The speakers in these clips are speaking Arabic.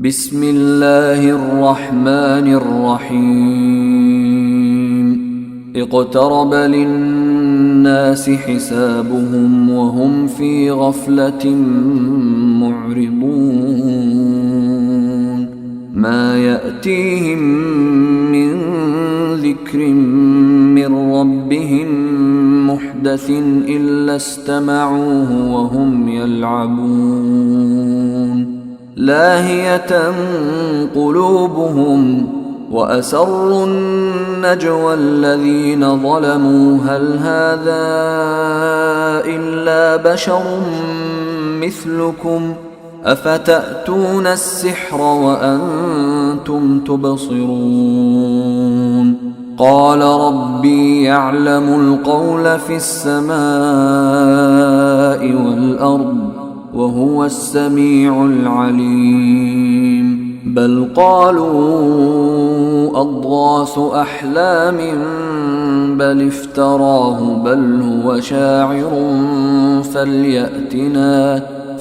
بسم الله الرحمن الرحيم اقترب للناس حسابهم وهم في غفلة معرضون ما يأتيهم من ذكر من ربهم محدث إلا استمعوه وهم يلعبون لاهية قلوبهم وأسروا النجوى الذين ظلموا هل هذا إلا بشر مثلكم أفتأتون السحر وأنتم تبصرون قال ربي يعلم القول في السماء والأرض وهو السميع العليم بل قالوا أضغاث أحلام بل افتراه بل هو شاعر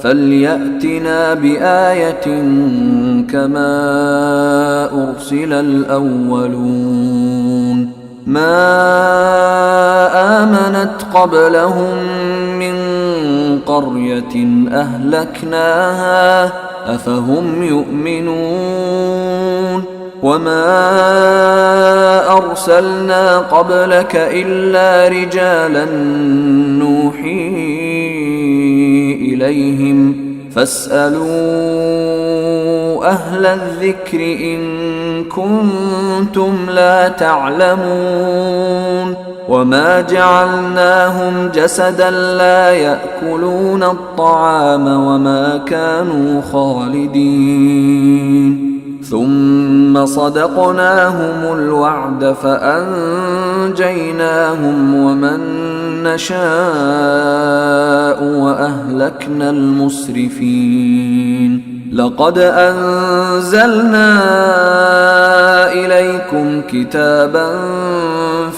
فليأتنا بآية كما أرسل الأولون ما آمنت قبلهم من قرية أهلكناها أفهم يؤمنون وما أرسلنا قبلك إلا رجالا نوحي إليهم فاسألوا أهل الذكر إن كنتم لا تعلمون وما جعلناهم جسدا لا يأكلون الطعام وما كانوا خالدين ثم صدقناهم الوعد فأنجيناهم ومن نشاء وأهلكنا المسرفين لقد أنزلنا إليكم كتابا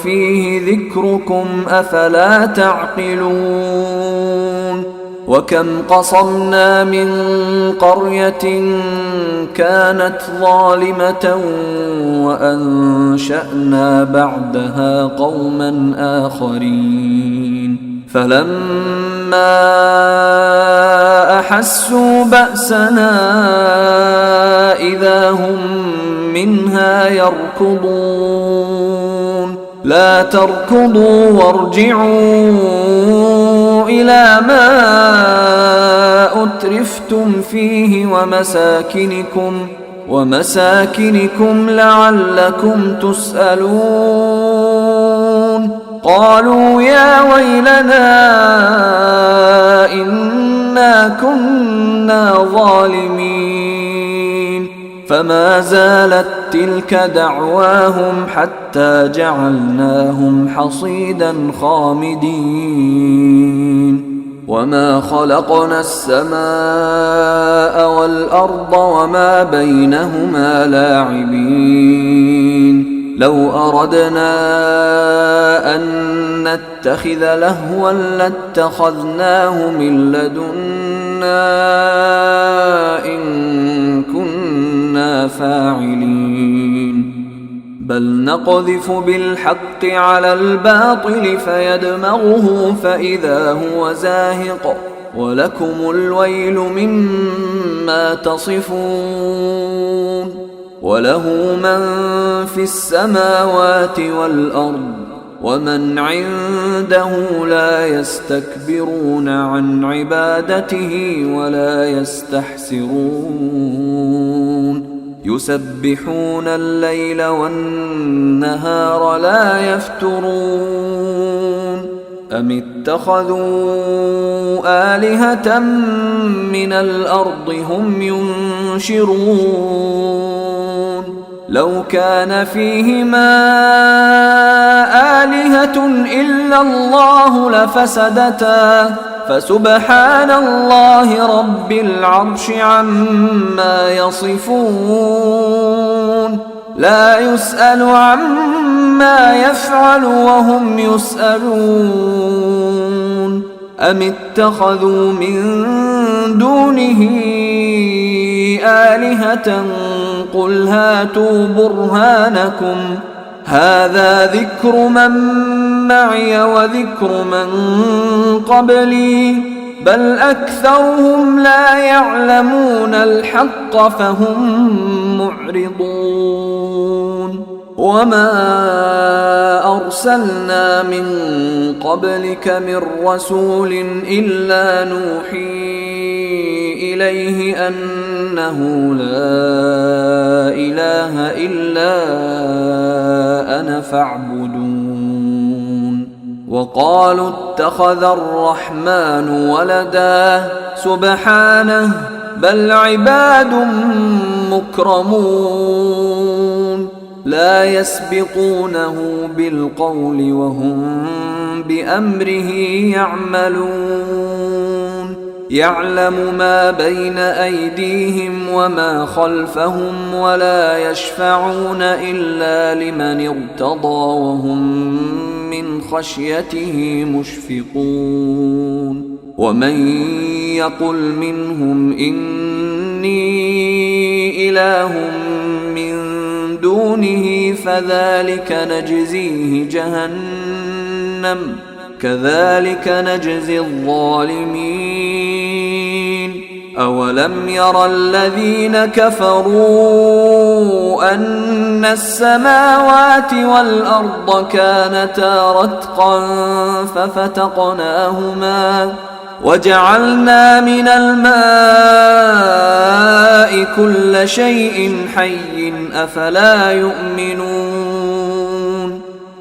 فيه ذكركم أفلا تعقلون وكم قصمنا من قرية كانت ظالمة وأنشأنا بعدها قوما آخرين فلما أحسوا بأسنا إذا هم منها يركضون لا تركضوا وارجعوا إلى ما أترفتم فيه ومساكنكم لعلكم تسألون قالوا يا ويلنا إنا كنا ظالمين فما زالت تلك دعواهم حتى جعلناهم حصيدا خامدين وما خلقنا السماء والأرض وما بينهما لاعبين لو أردنا أن نتخذ لهوا لاتخذناه من لدنا إن كنا فاعلين بل نقذف بالحق على الباطل فيدمغه فإذا هو زاهق ولكم الويل مما تصفون وله من في السماوات والأرض ومن عنده لا يستكبرون عن عبادته ولا يستحسرون يسبحون الليل والنهار لا يفترون أم اتخذوا آلهة من الأرض هم ينشرون لو كان فيهما آلهة إلا الله لفسدتا فسبحان الله رب العرش عما يصفون لا يسأل عما يفعل وهم يسألون أم اتخذوا من دونه آلهة قل هاتوا برهانكم هذا ذكر من معي وذكر من قبلي بل أكثرهم لا يعلمون الحق فهم معرضون وما أرسلنا من قبلك من رسول إلا نوحي إليه أنه لا إله إلا أنا فاعبدون وقالوا اتخذ الرحمن ولدا سبحانه بل عباد مكرمون لا يسبقونه بالقول وهم بأمره يعملون يعلم ما بين أيديهم وما خلفهم ولا يشفعون إلا لمن ارتضى وهم من خشيته مشفقون ومن يقل منهم إني إله من دونه فذلك نجزيه جهنم كذلك نجزي الظالمين أولم ير الذين كفروا أن السماوات والأرض كانتا رتقا ففتقناهما وجعلنا من الماء كل شيء حي أفلا يؤمنون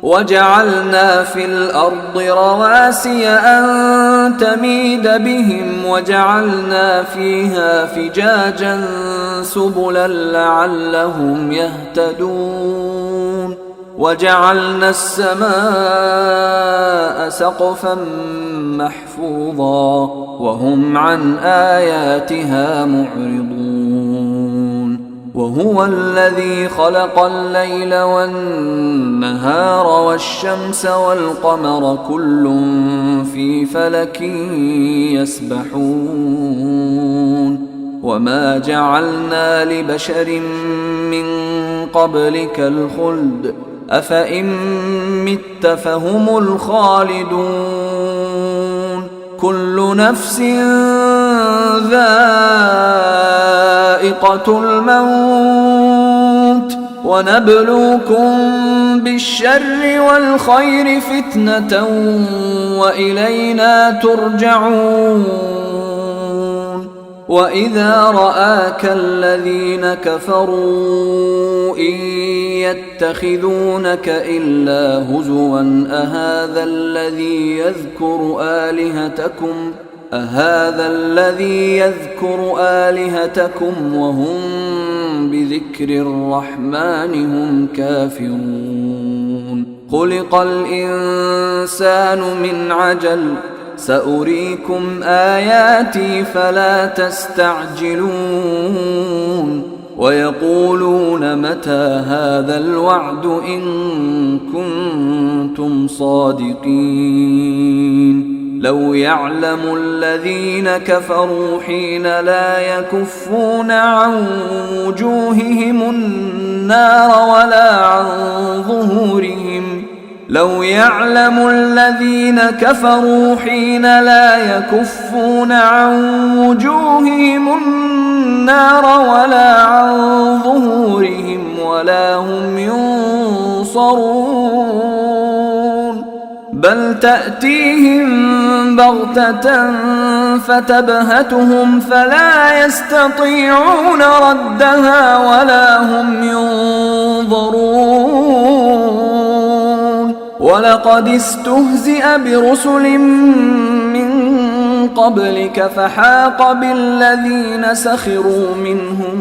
وجعلنا في الأرض رواسي أن تميد بهم وجعلنا فيها فجاجا سبلا لعلهم يهتدون وجعلنا السماء سقفا محفوظا وهم عن آياتها معرضون وهو الذي خلق الليل والنهار والشمس والقمر كل في فلك يسبحون وما جعلنا لبشر من قبلك الخلد أفإن مت فهم الخالدون كل نفس ذائقة الموت ونبلوكم بالشر والخير فتنة وإلينا ترجعون وإذا رآك الذين كفروا إن يتخذونك إلا هزوا أهذا الذي يذكر آلهتكم وهم بذكر الرحمن هم كافرون خلق الإنسان من عجل سأريكم آياتي فلا تستعجلون ويقولون متى هذا الوعد إن كنتم صادقين لو يعلم الذين كفروا حين لا يكفون عن وجوههم النار ولا عن ظهورهم لو يعلم الذين كفروا حين لا يكفون عن وجوههم النار ولا عن ظهورهم ولا هم ينصرون بل تأتيهم بغتة فتبهتهم فلا يستطيعون ردها ولا هم ينظرون ولقد استهزئ برسل من قبلك فحاق بالذين سخروا منهم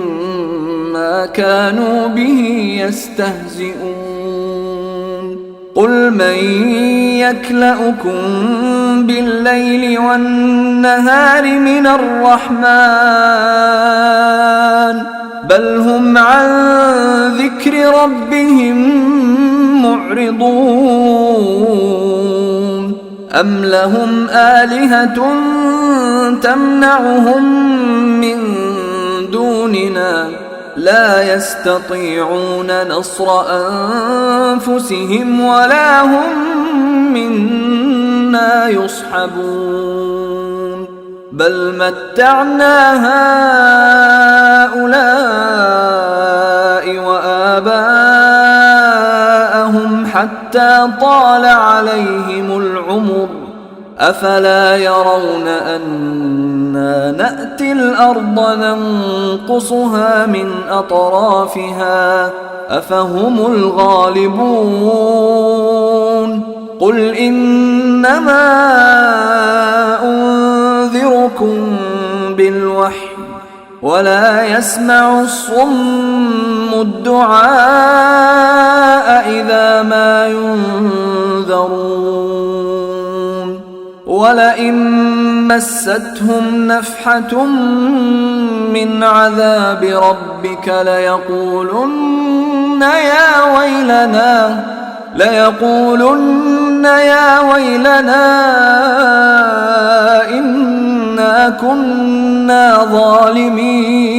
ما كانوا به يستهزئون قل من يكلؤكم بالليل والنهار من الرحمن بل هم عن ذكر ربهم معرضون أم لهم آلهة تمنعهم من دون دوننا لا يستطيعون نصر أنفسهم ولا هم منا يصحبون بل متعنا هؤلاء وآباءهم حتى طال عليهم العمر أفلا يرون أنا نأتي الأرض ننقصها من أطرافها أفهم الغالبون قل إنما أنذركم بالوحي ولا يسمع الصم الدعاء إذا ما ينذرون ولئن مستهم نفحة من عذاب ربك ليقولن يا ويلنا إنا كنا ظالمين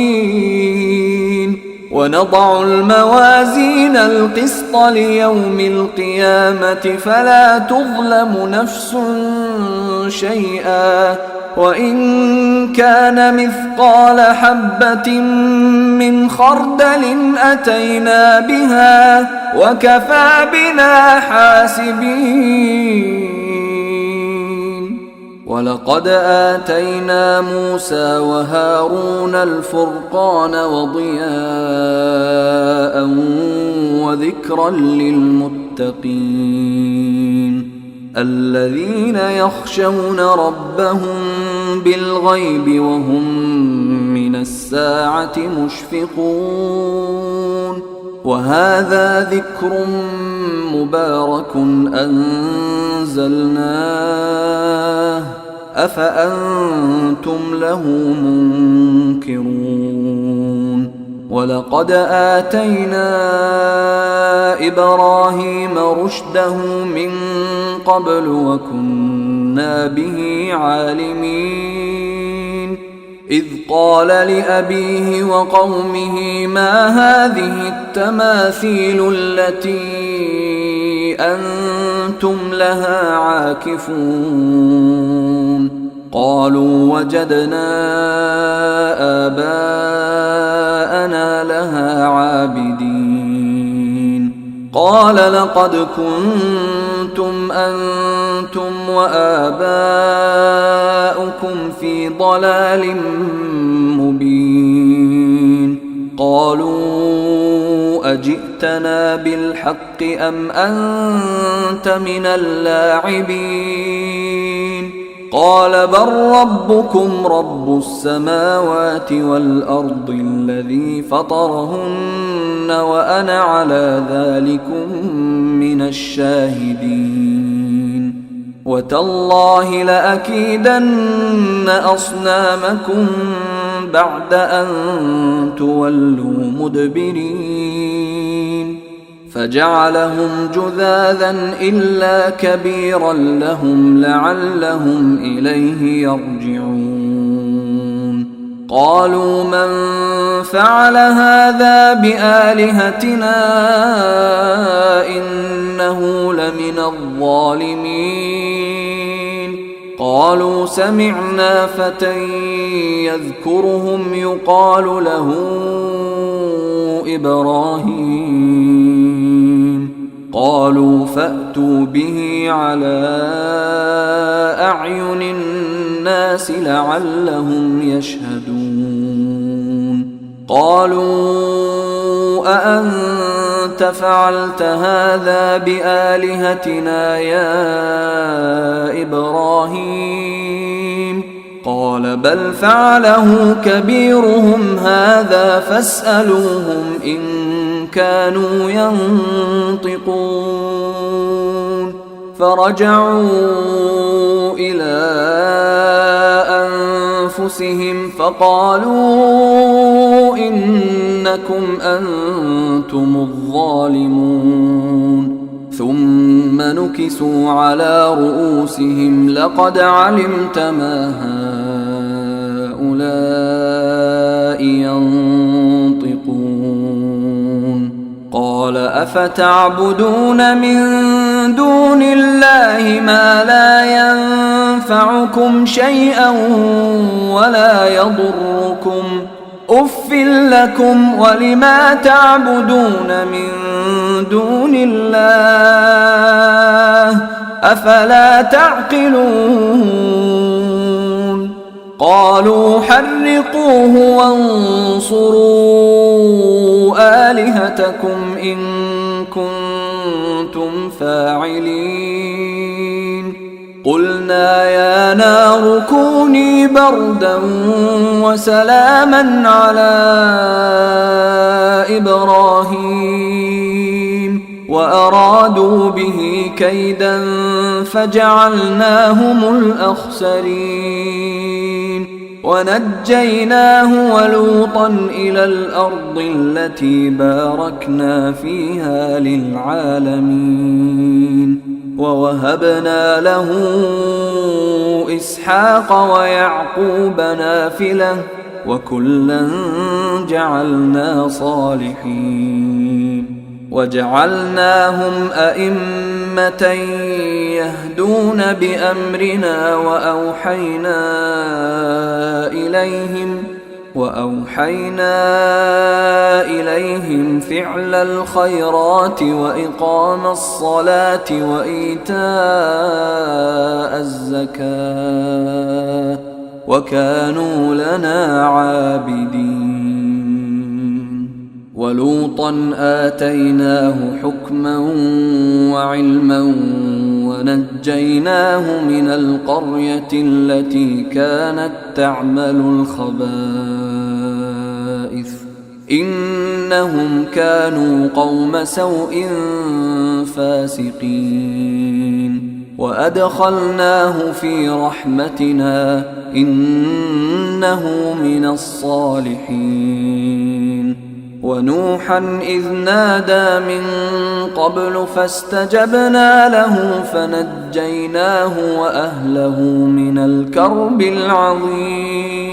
ونضع الموازين القسط ليوم القيامة فلا تظلم نفس شيئا وإن كان مثقال حبة من خردل أتينا بها وكفى بنا حاسبين ولقد آتينا موسى وهارون الفرقان وضياء وذكرا للمتقين الذين يخشون ربهم بالغيب وهم من الساعة مشفقون وهذا ذكر مبارك أنزلناه أفأنتم له منكرون ولقد آتينا إبراهيم رشده من قبل وكنا به عالمين إذ قال لأبيه وقومه ما هذه التماثيل التي أنتم لها عاكفون قالوا وجدنا آباءنا لها عابدين قال لقد كنتم أنتم وآباؤكم في ضلال مبين قالوا أجئتنا بالحق أم أنت من اللاعبين قال بل ربكم رب السماوات والأرض الذي فطرهن وأنا على ذلكم من الشاهدين وتالله لأكيدن أصنامكم بعد أن تولوا مدبرين فجعلهم جذاذا إلا كبيرا لهم لعلهم إليه يرجعون قالوا من فعل هذا بآلهتنا إنه لمن الظالمين قالوا سمعنا فتى يذكرهم يقال له إبراهيم قالوا فأتوا به على أعين الناس لعلهم يشهدون قالوا أأنت فعلت هذا بآلهتنا يا إبراهيم قال بل فعله كبيرهم هذا فاسألوهم إن كانوا ينطقون فرجعوا إلى أنفسهم فقالوا إنكم أنتم الظالمون ثم نكسوا على رؤوسهم لقد علمت ما هؤلاء ينطقون قال أفتعبدون من دون الله ما لا ينفعكم شيئا ولا يضركم أف لكم ولما تعبدون من دون الله أفلا تعقلون قالوا حرقوه وانصروا آلهتكم إن كنتم فاعلين قلنا يا نار كوني بردا وسلاما على إبراهيم وأرادوا به كيدا فجعلناهم الأخسرين ونجيناه ولوطا إلى الأرض التي باركنا فيها للعالمين ووهبنا له إسحاق ويعقوب نافلة وكلا جعلنا صالحين وجعلناهم أئمة يهدون بأمرنا وأوحينا إليهم فعل الخيرات وإقام الصلاة وإيتاء الزكاة وكانوا لنا عابدين ولوطا آتيناه حكما وعلما ونجيناه من القرية التي كانت تعمل الخبائث إنهم كانوا قوم سوء فاسقين وأدخلناه في رحمتنا إنه من الصالحين ونوحا إذ نادى من قبل فاستجبنا له فنجيناه وأهله من الكرب العظيم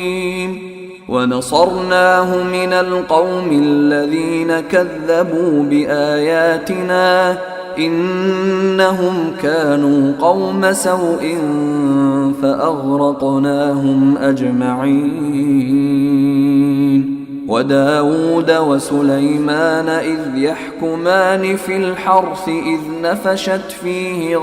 ونصرناه من القوم الذين كذبوا بآياتنا إنهم كانوا قوم سوء فأغرقناهم أجمعين وداود وسليمان إذ يحكمان في الحرث إذ نفشت فيه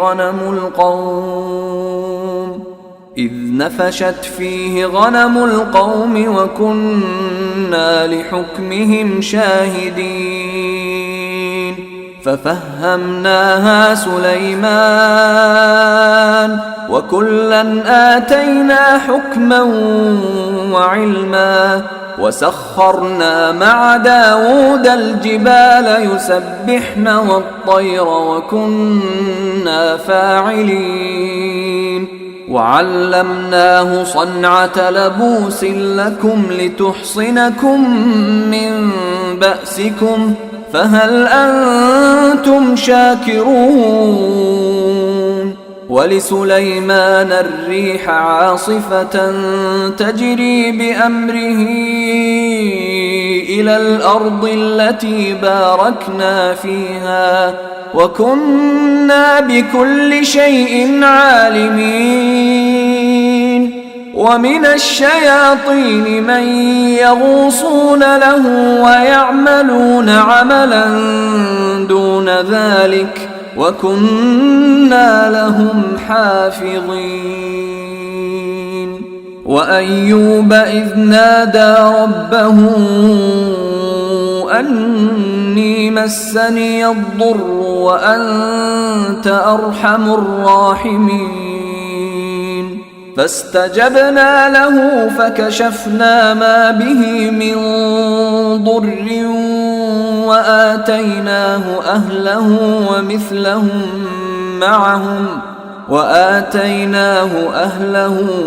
غنم القوم وكنا لحكمهم شاهدين ففهمناها سليمان وكلا آتينا حكما وعلما وسخرنا مع داود الجبال يسبحن والطير وكنا فاعلين وعلمناه صنعة لبوس لكم لتحصنكم من بأسكم فهل أنتم شاكرون ولسليمان الريح عاصفة تجري بأمره إلى الأرض التي باركنا فيها وكنا بكل شيء عالمين ومن الشياطين من يغوصون له ويعملون عملا دون ذلك وكنا لهم حافظين وأيوب إذ نادى ربه أني مسني الضر وأنت أرحم الراحمين فاستجبنا له فكشفنا ما به من ضر وآتيناه أهله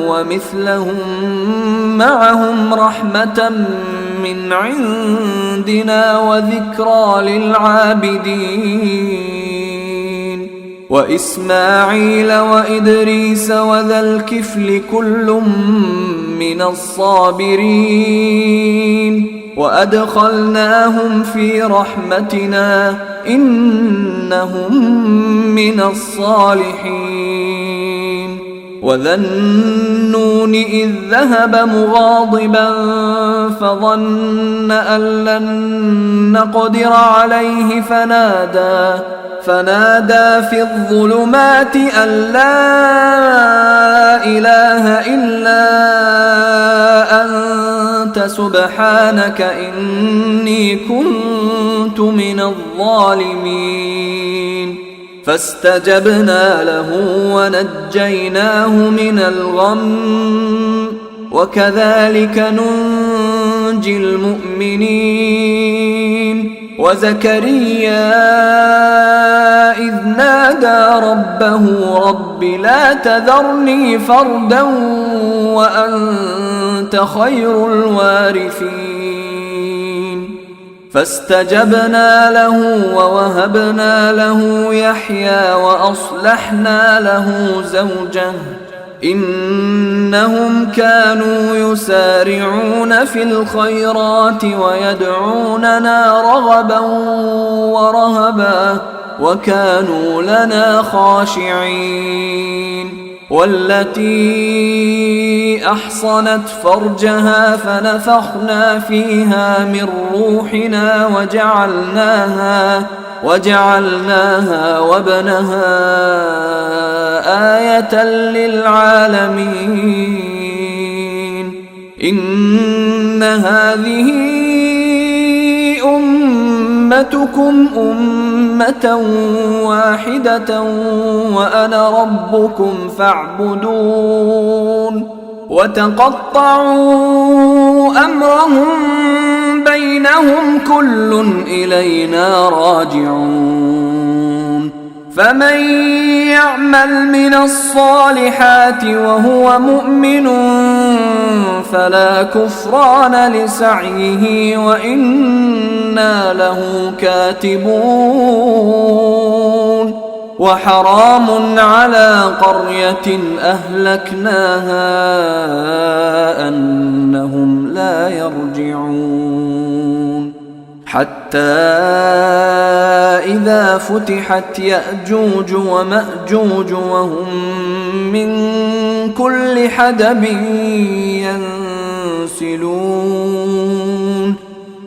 ومثلهم معهم رحمة من عندنا وذكرى للعابدين وإسماعيل وإدريس وذا الكفل كل من الصابرين وأدخلناهم في رحمتنا إنهم من الصالحين. وذا النون إذ ذهب مغاضبا فظن أن لن نقدر عليه فنادى في الظلمات أن لا إله إلا أنت سبحانك إني كنت من الظالمين. فاستجبنا له ونجيناه من الغم وكذلك ننجي المؤمنين. وزكريا إذ نادى ربه رب لا تذرني فردا وأنت خير الوارثين. فاستجبنا له ووهبنا له يحيى وأصلحنا له زوجه إنهم كانوا يسارعون في الخيرات ويدعوننا رغبا ورهبا وكانوا لنا خاشعين. والتي أحصنت فرجها فنفخنا فيها من روحنا وجعلناها وابنها آية للعالمين. إن هذه أمتكم أمة واحدة وأنا ربكم فاعبدون. وتقطعوا أمرهم بينهم كل إلينا راجعون. فمن يعمل من الصالحات وهو مؤمن فلا كفران لسعيه وإنا له كاتبون. وحرام على قرية أهلكناها أنهم لا يرجعون. حتى إذا فتحت يأجوج ومأجوج وهم من كل حدب ينسلون.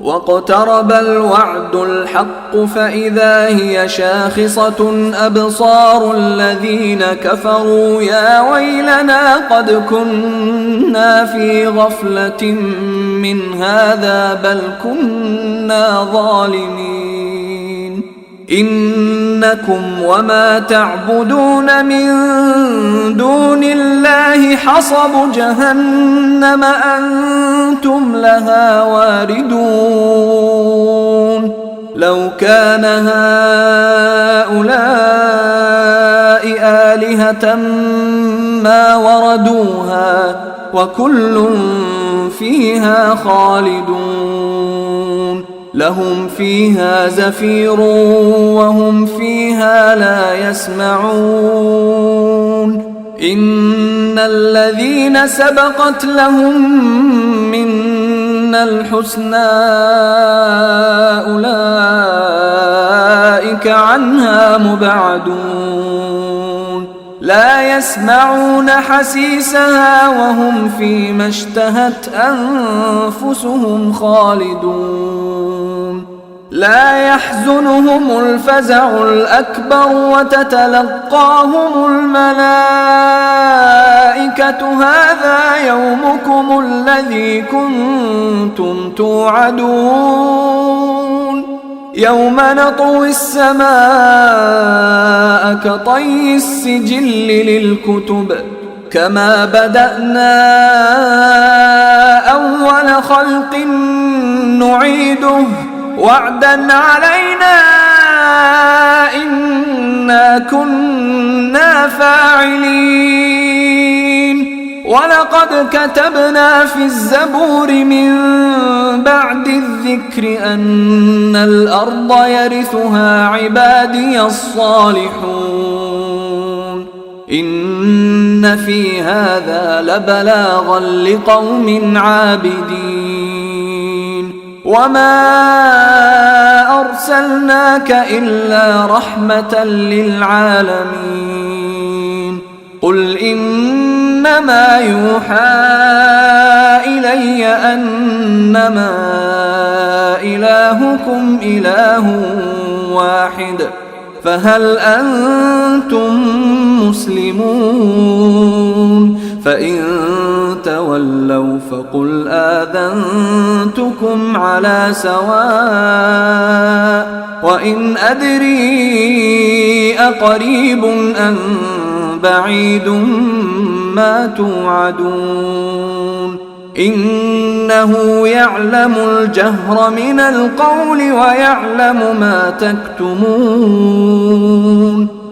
واقترب الوعد الحق فإذا هي شاخصة أبصار الذين كفروا يا ويلنا قد كنا في غفلة من هذا بل كنا ظالمين. إنكم وما تعبدون من دون الله حصب جهنم أنتم لها واردون. لو كان هؤلاء آلهة ما وردوها وكل فيها خالدون. لهم فيها زفير وهم فيها لا يسمعون. إن الذين سبقت لهم منا الحسنى أولئك عنها مبعدون. لا يسمعون حسيسها وهم فيما اشتهت أنفسهم خالدون. لا يحزنهم الفزع الأكبر وتتلقاهم الملائكة هذا يومكم الذي كنتم توعدون. يوم نطوي السماء كطي السجل للكتب كما بدأنا أول خلق نعيده وعدا علينا إنا كنا فاعلين. ولقد كتبنا في الزبور من بعد الذكر أن الأرض يرثها عبادي الصالحون. إن في هذا لبلاغا لقوم عابدين. وما أرسلناك إلا رحمة للعالمين قل إنما يوحى إلي أنما إلهكم إله واحد فهل أنتم مسلمون فإن تولوا فقل آذنتكم على سواء وإن أدري أقريب أم بعيد ما توعدون إنه يعلم الجهر من القول ويعلم ما تكتمون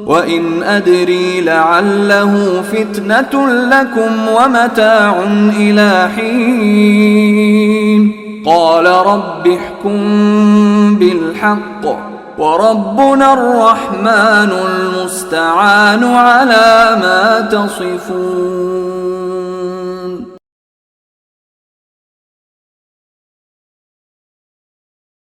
وإن أدري لعله فتنة لكم ومتاع إلى حين قال رب احكم بالحق وربنا الرحمن المستعان على ما تصفون.